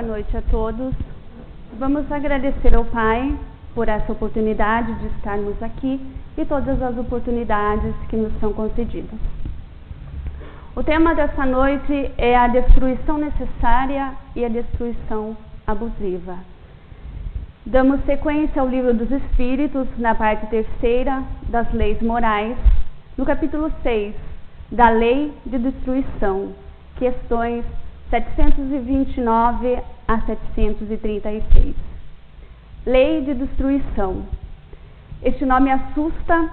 boa noite a todos. Vamos agradecer ao Pai por essa oportunidade de estarmos aqui e todas as oportunidades que nos são concedidas. O tema dessa noite é a destruição necessária e a destruição abusiva. Damos sequência ao Livro dos Espíritos, na parte 3ª das Leis Morais, no capítulo 6, da Lei de Destruição, questões 729 a 736. Lei de Destruição. Este nome assusta,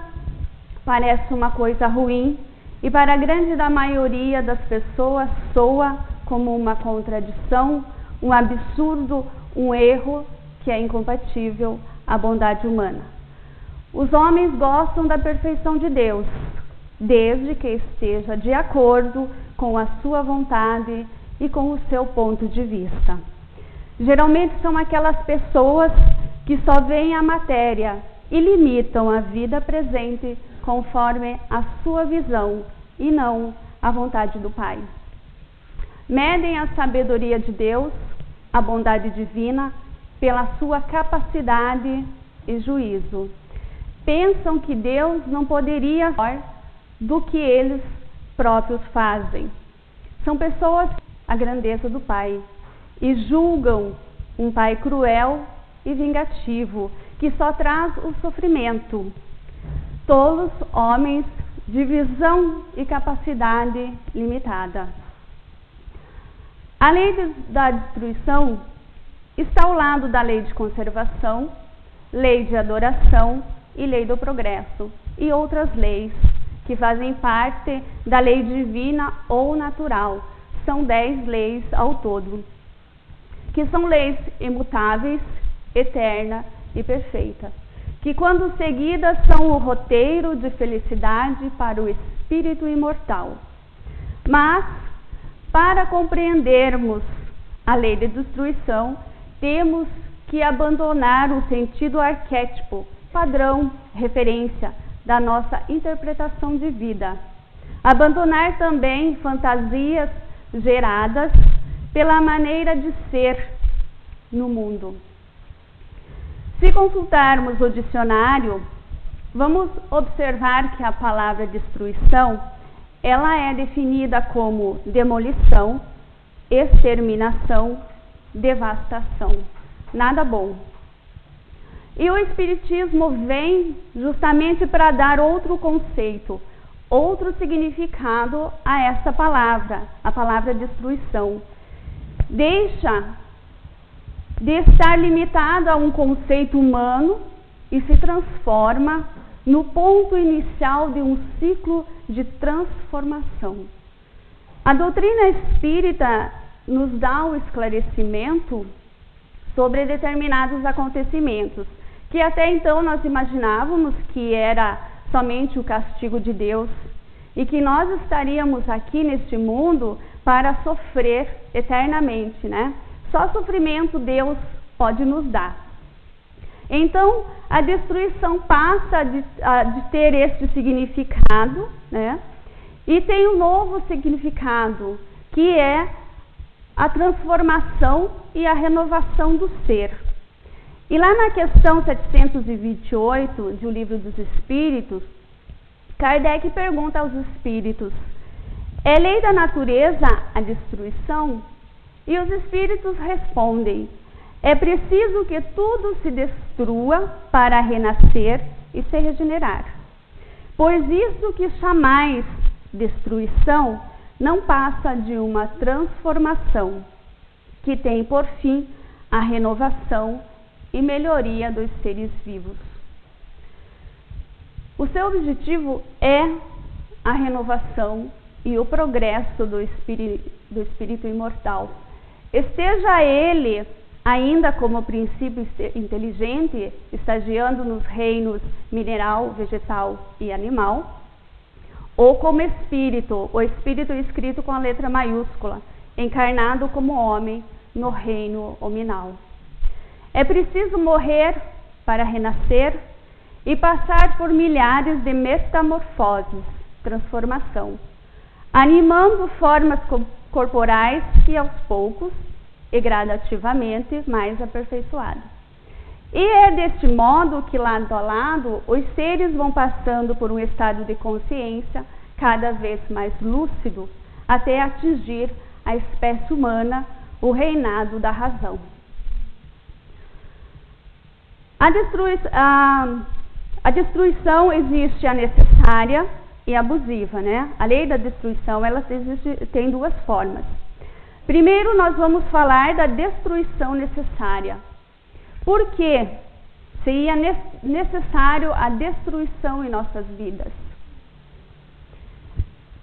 parece uma coisa ruim, e para a grande da maioria das pessoas soa como uma contradição, um absurdo, um erro que é incompatível à bondade humana. Os homens gostam da perfeição de Deus, desde que esteja de acordo com a sua vontade e com o seu ponto de vista. Geralmente são aquelas pessoas que só veem a matéria e limitam a vida presente conforme a sua visão e não a vontade do Pai. Medem a sabedoria de Deus, a bondade divina, pela sua capacidade e juízo. Pensam que Deus não poderia fazer do que eles próprios fazem. São pessoas a grandeza do Pai e julgam um Pai cruel e vingativo, que só traz o sofrimento. Tolos homens de visão e capacidade limitada. A lei da destruição está ao lado da lei de conservação, lei de adoração e lei do progresso, e outras leis que fazem parte da lei divina ou natural. São 10 leis ao todo, que são leis imutáveis, eterna e perfeita, que quando seguidas são o roteiro de felicidade para o espírito imortal. Mas, para compreendermos a lei de destruição, temos que abandonar o sentido arquétipo, padrão, referência da nossa interpretação de vida. Abandonar também fantasias geradas pela maneira de ser no mundo. Se consultarmos o dicionário, vamos observar que a palavra destruição, ela é definida como demolição, exterminação, devastação. Nada bom. E o Espiritismo vem justamente para dar outro conceito, outro significado a essa palavra, a palavra destruição. Deixa de estar limitado a um conceito humano e se transforma no ponto inicial de um ciclo de transformação. A doutrina espírita nos dá o esclarecimento sobre determinados acontecimentos, que até então nós imaginávamos que era somente o castigo de Deus e que nós estaríamos aqui neste mundo para sofrer eternamente, né? Só sofrimento Deus pode nos dar. Então, a destruição passa de ter este significado, né? E tem um novo significado, que é a transformação e a renovação do ser. E lá na questão 728 do Livro dos Espíritos, Kardec pergunta aos espíritos: é lei da natureza a destruição? E os espíritos respondem: é preciso que tudo se destrua para renascer e se regenerar. Pois isso que chamais destruição não passa de uma transformação, que tem por fim a renovação e melhoria dos seres vivos. O seu objetivo é a renovação e o progresso do espírito imortal. Esteja ele ainda como princípio inteligente, estagiando nos reinos mineral, vegetal e animal, ou como espírito, o espírito escrito com a letra maiúscula, encarnado como homem no reino hominal. É preciso morrer para renascer e passar por milhares de metamorfoses, transformação, animando formas corporais que aos poucos e gradativamente mais aperfeiçoado. E é deste modo que, lado a lado, os seres vão passando por um estado de consciência cada vez mais lúcido, até atingir a espécie humana, o reinado da razão. A destruição existe a necessária e abusiva, né? A lei da destruição, ela tem duas formas. Primeiro, nós vamos falar da destruição necessária. Por que seria necessário a destruição em nossas vidas?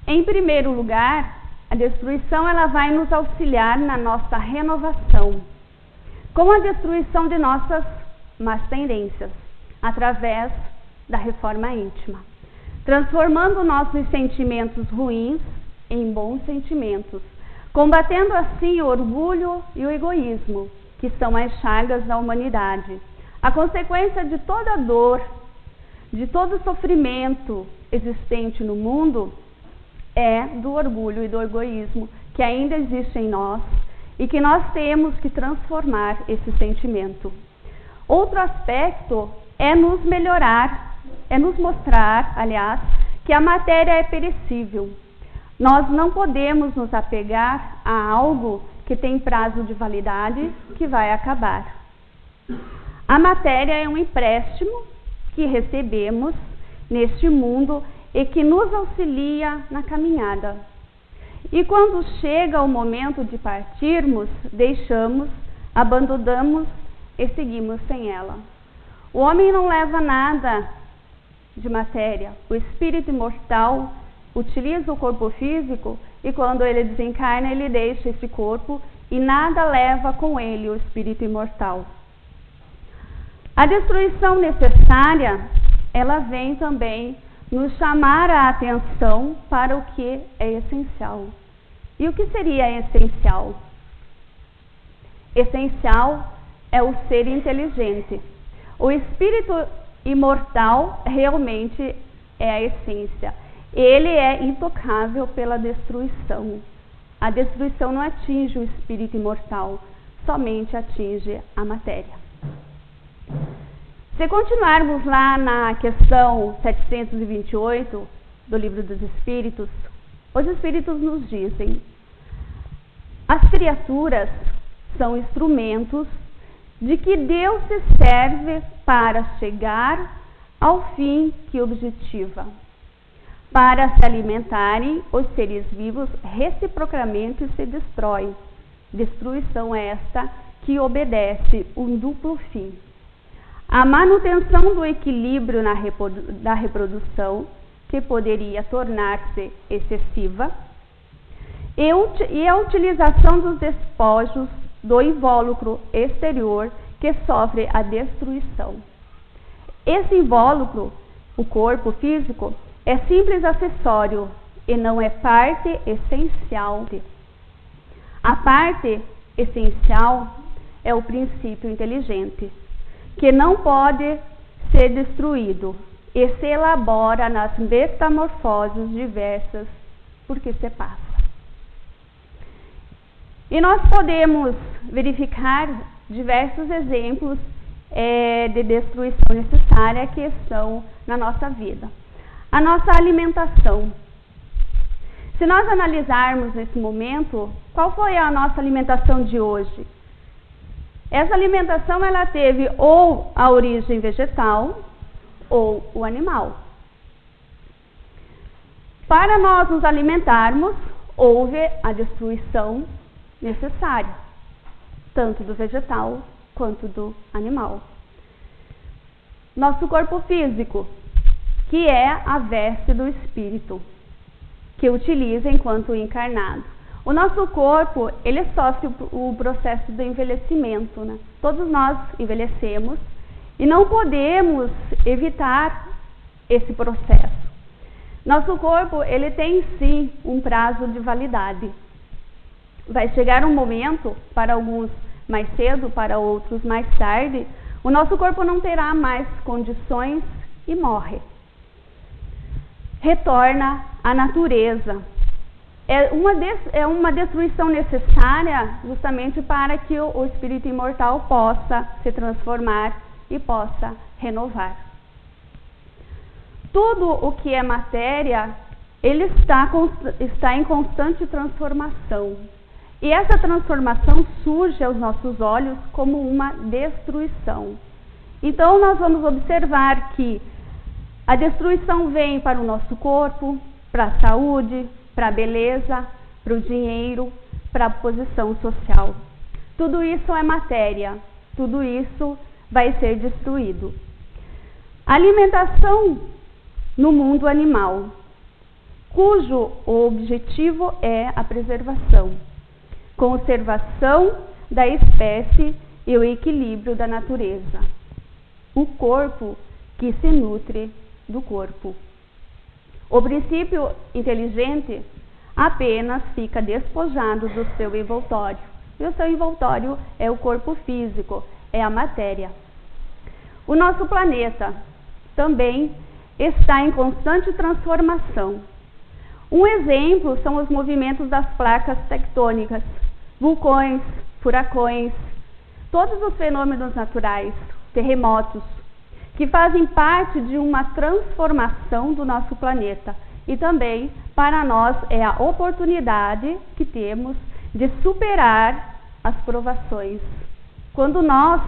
Em primeiro lugar, a destruição ela vai nos auxiliar na nossa renovação, com a destruição de nossas más tendências, através da reforma íntima, transformando nossos sentimentos ruins em bons sentimentos, combatendo assim o orgulho e o egoísmo, que são as chagas da humanidade. A consequência de toda dor, de todo sofrimento existente no mundo é do orgulho e do egoísmo que ainda existe em nós e que nós temos que transformar esse sentimento. Outro aspecto é nos mostrar, aliás, que a matéria é perecível. Nós não podemos nos apegar a algo que tem prazo de validade que vai acabar. A matéria é um empréstimo que recebemos neste mundo e que nos auxilia na caminhada. E quando chega o momento de partirmos, deixamos, abandonamos e seguimos sem ela. O homem não leva nada de matéria. O espírito imortal utiliza o corpo físico e quando ele desencarna, ele deixa esse corpo e nada leva com ele o espírito imortal. A destruição necessária, ela vem também nos chamar a atenção para o que é essencial. E o que seria essencial? Essencial é o ser inteligente. O espírito imortal realmente é a essência. Ele é intocável pela destruição. A destruição não atinge o espírito imortal, somente atinge a matéria. Se continuarmos lá na questão 728 do Livro dos Espíritos, os Espíritos nos dizem: as criaturas são instrumentos de que Deus se serve para chegar ao fim que objetiva. Para se alimentarem, os seres vivos reciprocamente se destroem. Destruição esta que obedece um duplo fim. A manutenção do equilíbrio da reprodução, que poderia tornar-se excessiva, e a utilização dos despojos do invólucro exterior, que sofre a destruição. Esse invólucro, o corpo físico, é simples acessório e não é parte essencial. A parte essencial é o princípio inteligente, que não pode ser destruído e se elabora nas metamorfoses diversas por que se passa. E nós podemos verificar diversos exemplos de destruição necessária que estão na nossa vida. A nossa alimentação. Se nós analisarmos nesse momento, qual foi a nossa alimentação de hoje? Essa alimentação ela teve ou a origem vegetal ou o animal. Para nós nos alimentarmos, houve a destruição necessária, tanto do vegetal quanto do animal. Nosso corpo físico, que é a veste do espírito, que utiliza enquanto encarnado. O nosso corpo, ele sofre o processo do envelhecimento, né? Todos nós envelhecemos e não podemos evitar esse processo. Nosso corpo, ele tem sim um prazo de validade. Vai chegar um momento, para alguns mais cedo, para outros mais tarde, o nosso corpo não terá mais condições e morre. Retorna à natureza. é uma destruição necessária justamente para que o espírito imortal possa se transformar e possa renovar. Tudo o que é matéria, ele está em constante transformação. E essa transformação surge aos nossos olhos como uma destruição. Então nós vamos observar que a destruição vem para o nosso corpo, para a saúde, para a beleza, para o dinheiro, para a posição social. Tudo isso é matéria, tudo isso vai ser destruído. A alimentação no mundo animal, cujo objetivo é a preservação, conservação da espécie e o equilíbrio da natureza. O corpo que se nutre do corpo. O princípio inteligente apenas fica despojado do seu envoltório. E o seu envoltório é o corpo físico, é a matéria. O nosso planeta também está em constante transformação. Um exemplo são os movimentos das placas tectônicas, vulcões, furacões, todos os fenômenos naturais, terremotos, que fazem parte de uma transformação do nosso planeta. E também, para nós, é a oportunidade que temos de superar as provações. Quando nós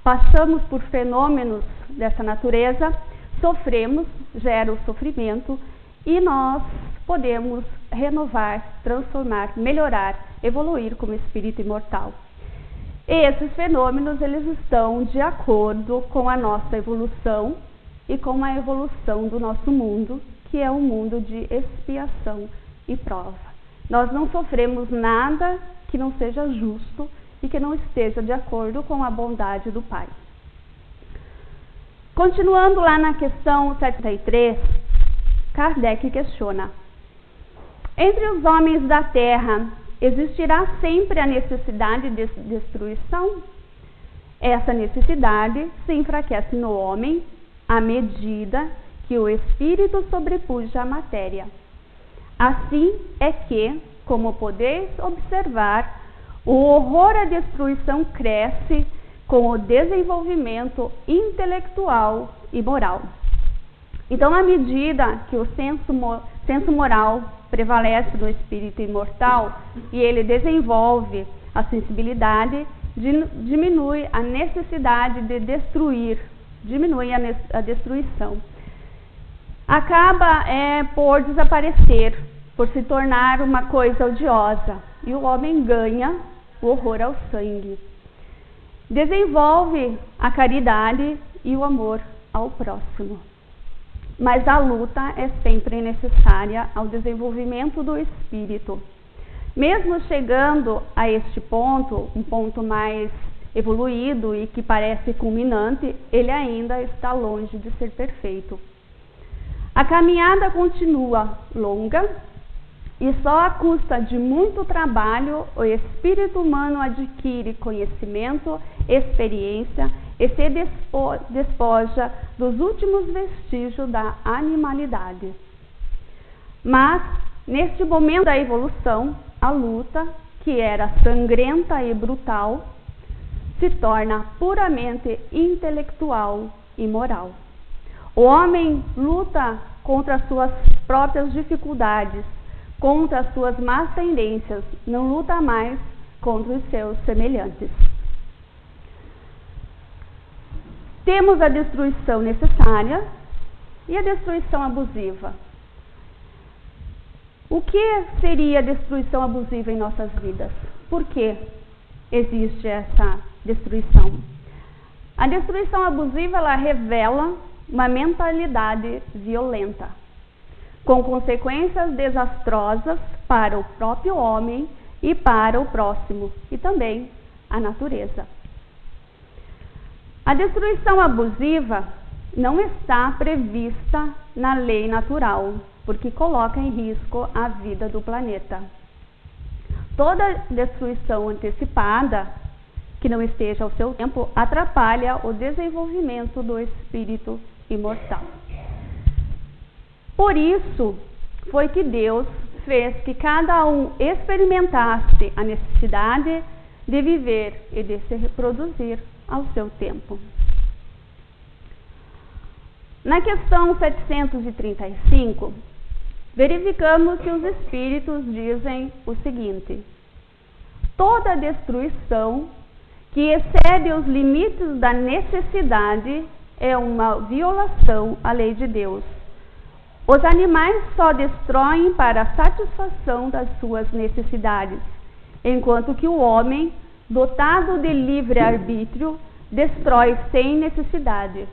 passamos por fenômenos dessa natureza, sofremos, gera o sofrimento, e nós podemos renovar, transformar, melhorar, evoluir como espírito imortal. Esses fenômenos, eles estão de acordo com a nossa evolução e com a evolução do nosso mundo, que é um mundo de expiação e prova. Nós não sofremos nada que não seja justo e que não esteja de acordo com a bondade do Pai. Continuando lá na questão 73, Kardec questiona: entre os homens da Terra, existirá sempre a necessidade de destruição? Essa necessidade se enfraquece no homem à medida que o espírito sobrepuja a matéria. Assim é que, como podeis observar, o horror à destruição cresce com o desenvolvimento intelectual e moral. Então, à medida que o senso moral prevalece no espírito imortal e ele desenvolve a sensibilidade, diminui a necessidade de destruir, diminui a destruição. Acaba por desaparecer, por se tornar uma coisa odiosa, e o homem ganha o horror ao sangue. Desenvolve a caridade e o amor ao próximo. Mas a luta é sempre necessária ao desenvolvimento do espírito. Mesmo chegando a este ponto, um ponto mais evoluído e que parece culminante, ele ainda está longe de ser perfeito. A caminhada continua longa e só à custa de muito trabalho o espírito humano adquire conhecimento, experiência e se despoja dos últimos vestígios da animalidade. Mas, neste momento da evolução, a luta, que era sangrenta e brutal, se torna puramente intelectual e moral. O homem luta contra as suas próprias dificuldades, contra as suas más tendências, não luta mais contra os seus semelhantes. Temos a destruição necessária e a destruição abusiva. O que seria a destruição abusiva em nossas vidas? Por que existe essa destruição? A destruição abusiva, ela revela uma mentalidade violenta, com consequências desastrosas para o próprio homem e para o próximo, e também a natureza. A destruição abusiva não está prevista na lei natural, porque coloca em risco a vida do planeta. Toda destruição antecipada, que não esteja ao seu tempo, atrapalha o desenvolvimento do espírito imortal. Por isso foi que Deus fez que cada um experimentasse a necessidade de viver e de se reproduzir ao seu tempo. Na questão 735, verificamos que os espíritos dizem o seguinte: toda destruição que excede os limites da necessidade é uma violação à lei de Deus. Os animais só destroem para a satisfação das suas necessidades, enquanto que o homem, dotado de livre-arbítrio, destrói sem necessidade.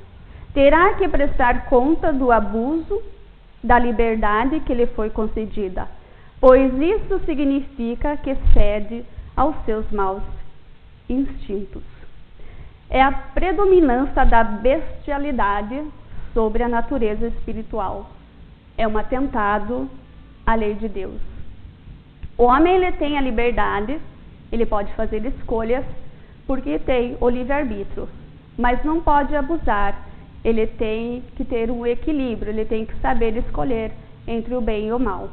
Terá que prestar conta do abuso da liberdade que lhe foi concedida, pois isso significa que cede aos seus maus instintos. É a predominância da bestialidade sobre a natureza espiritual. É um atentado à lei de Deus. O homem ele tem a liberdade, ele pode fazer escolhas porque tem o livre-arbítrio, mas não pode abusar. Ele tem que ter um equilíbrio, ele tem que saber escolher entre o bem e o mal.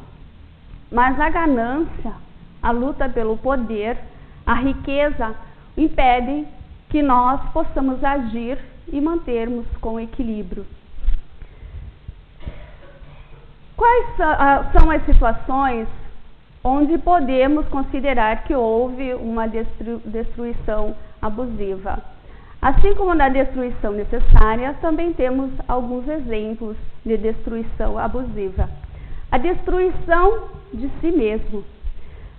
Mas a ganância, a luta pelo poder, a riqueza impedem que nós possamos agir e mantermos com equilíbrio. Quais são as situações onde podemos considerar que houve uma destruição abusiva? Assim como na destruição necessária, também temos alguns exemplos de destruição abusiva. A destruição de si mesmo.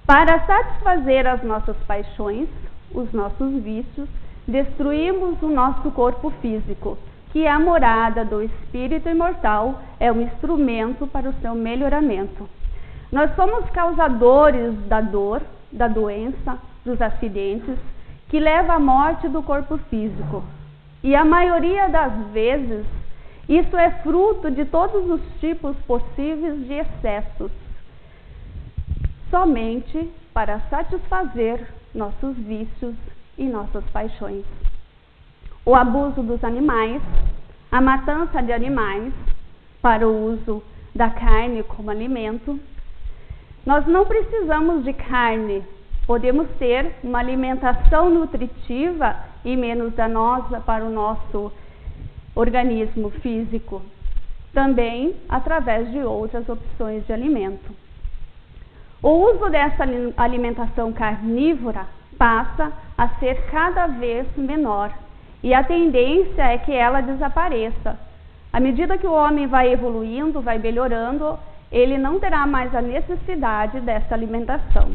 Para satisfazer as nossas paixões, os nossos vícios, destruímos o nosso corpo físico, que é a morada do espírito imortal, é um instrumento para o seu melhoramento. Nós somos causadores da dor, da doença, dos acidentes, que leva à morte do corpo físico. E a maioria das vezes, isso é fruto de todos os tipos possíveis de excessos, somente para satisfazer nossos vícios e nossas paixões. O abuso dos animais, a matança de animais para o uso da carne como alimento. Nós não precisamos de carne, podemos ter uma alimentação nutritiva e menos danosa para o nosso organismo físico, também através de outras opções de alimento. O uso dessa alimentação carnívora passa a ser cada vez menor e a tendência é que ela desapareça. À medida que o homem vai evoluindo, vai melhorando, ele não terá mais a necessidade dessa alimentação.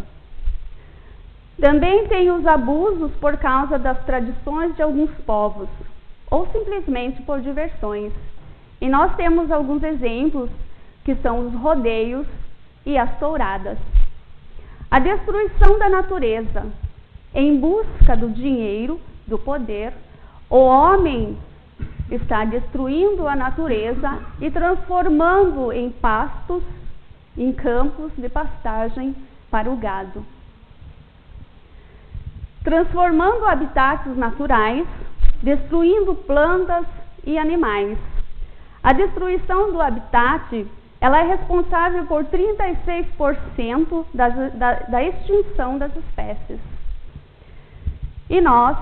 Também tem os abusos por causa das tradições de alguns povos, ou simplesmente por diversões. E nós temos alguns exemplos, que são os rodeios e as touradas. A destruição da natureza. Em busca do dinheiro, do poder, o homem está destruindo a natureza e transformando em pastos, em campos de pastagem para o gado. Transformando habitats naturais, destruindo plantas e animais. A destruição do habitat, ela é responsável por 36% da extinção das espécies. E nós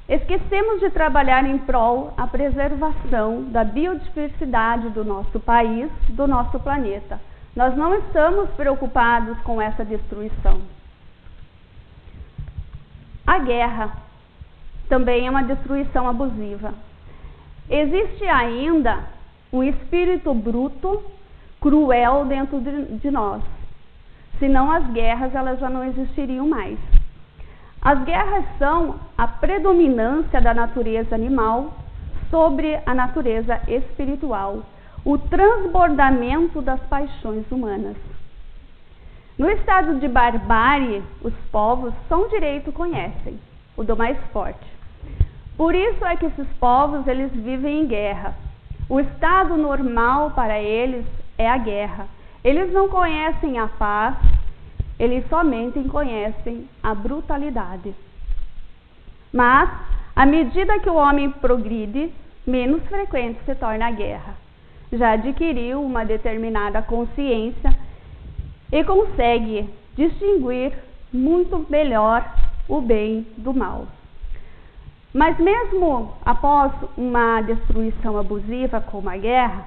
esquecemos de trabalhar em prol a preservação da biodiversidade do nosso país, do nosso planeta. Nós não estamos preocupados com essa destruição. A guerra também é uma destruição abusiva. Existe ainda um espírito bruto, cruel dentro de nós. Senão as guerras elas já não existiriam mais. As guerras são a predominância da natureza animal sobre a natureza espiritual, o transbordamento das paixões humanas. No estado de barbárie, os povos só um direito conhecem, o do mais forte. Por isso é que esses povos eles vivem em guerra. O estado normal para eles é a guerra. Eles não conhecem a paz, eles somente conhecem a brutalidade. Mas, à medida que o homem progride, menos frequente se torna a guerra. Já adquiriu uma determinada consciência e consegue distinguir muito melhor o bem do mal. Mas mesmo após uma destruição abusiva como a guerra,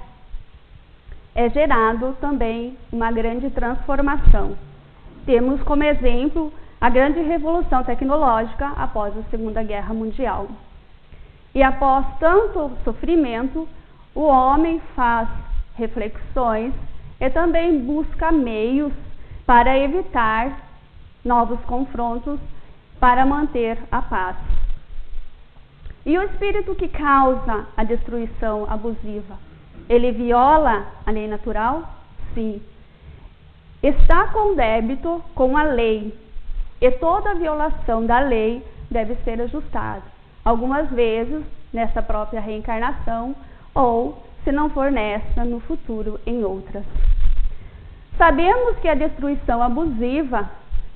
é gerado também uma grande transformação. Temos como exemplo a grande revolução tecnológica após a Segunda Guerra Mundial. E após tanto sofrimento, o homem faz reflexões e também busca meios para evitar novos confrontos, para manter a paz. E o espírito que causa a destruição abusiva, ele viola a lei natural? Sim. Está com débito com a lei, e toda violação da lei deve ser ajustada. Algumas vezes nessa própria reencarnação, ou, se não for nessa, no futuro, em outras. Sabemos que a destruição abusiva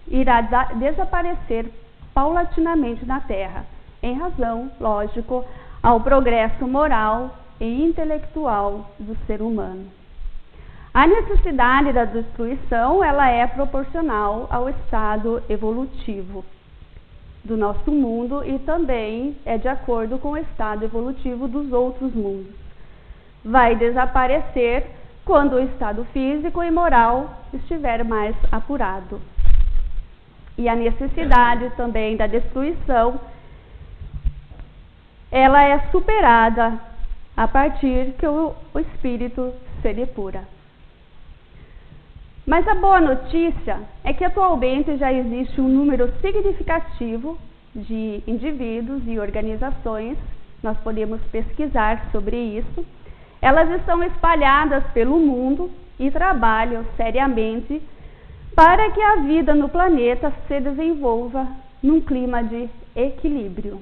irá desaparecer paulatinamente na Terra, em razão, lógico, ao progresso moral e intelectual do ser humano. A necessidade da destruição, ela é proporcional ao estado evolutivo do nosso mundo e também é de acordo com o estado evolutivo dos outros mundos. Vai desaparecer quando o estado físico e moral estiver mais apurado. E a necessidade também da destruição, ela é superada a partir que o espírito se depura. Mas a boa notícia é que atualmente já existe um número significativo de indivíduos e organizações, nós podemos pesquisar sobre isso. Elas estão espalhadas pelo mundo e trabalham seriamente para que a vida no planeta se desenvolva num clima de equilíbrio.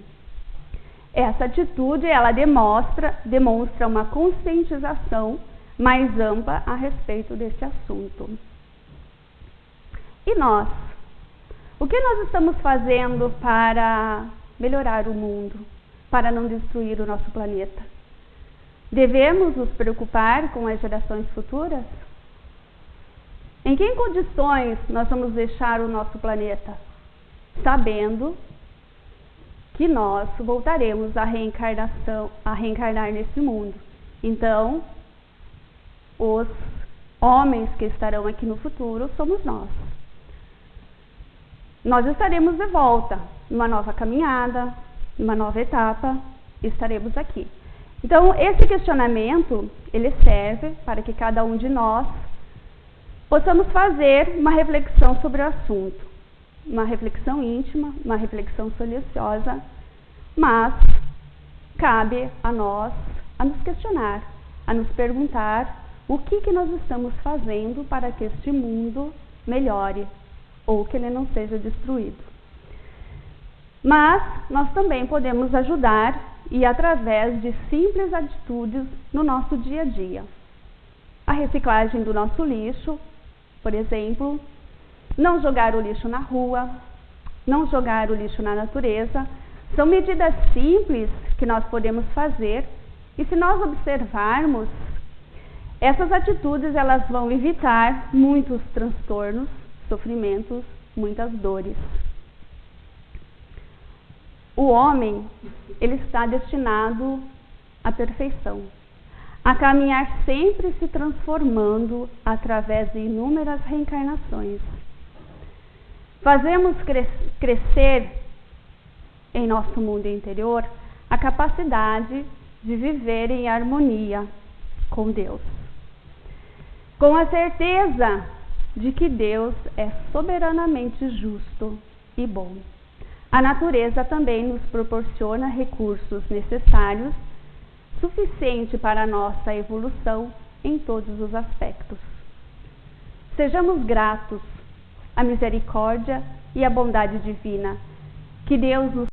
Essa atitude, ela demonstra uma conscientização mais ampla a respeito desse assunto. E nós? O que nós estamos fazendo para melhorar o mundo, para não destruir o nosso planeta? Devemos nos preocupar com as gerações futuras? Em que condições nós vamos deixar o nosso planeta? Sabendo que nós voltaremos a reencarnar nesse mundo. Então, os homens que estarão aqui no futuro somos nós. Nós estaremos de volta, numa nova caminhada, numa nova etapa, estaremos aqui. Então, esse questionamento, ele serve para que cada um de nós possamos fazer uma reflexão sobre o assunto. Uma reflexão íntima, uma reflexão silenciosa, mas cabe a nós a nos questionar, a nos perguntar o que nós estamos fazendo para que este mundo melhore ou que ele não seja destruído. Mas nós também podemos ajudar e através de simples atitudes no nosso dia a dia. A reciclagem do nosso lixo, por exemplo, não jogar o lixo na rua, não jogar o lixo na natureza, são medidas simples que nós podemos fazer e se nós observarmos, essas atitudes elas vão evitar muitos transtornos, sofrimentos, muitas dores. O homem, ele está destinado à perfeição, a caminhar sempre se transformando através de inúmeras reencarnações. Fazemos crescer em nosso mundo interior a capacidade de viver em harmonia com Deus, com a certeza de que Deus é soberanamente justo e bom. A natureza também nos proporciona recursos necessários, suficiente para a nossa evolução em todos os aspectos. Sejamos gratos à misericórdia e à bondade divina, que Deus nos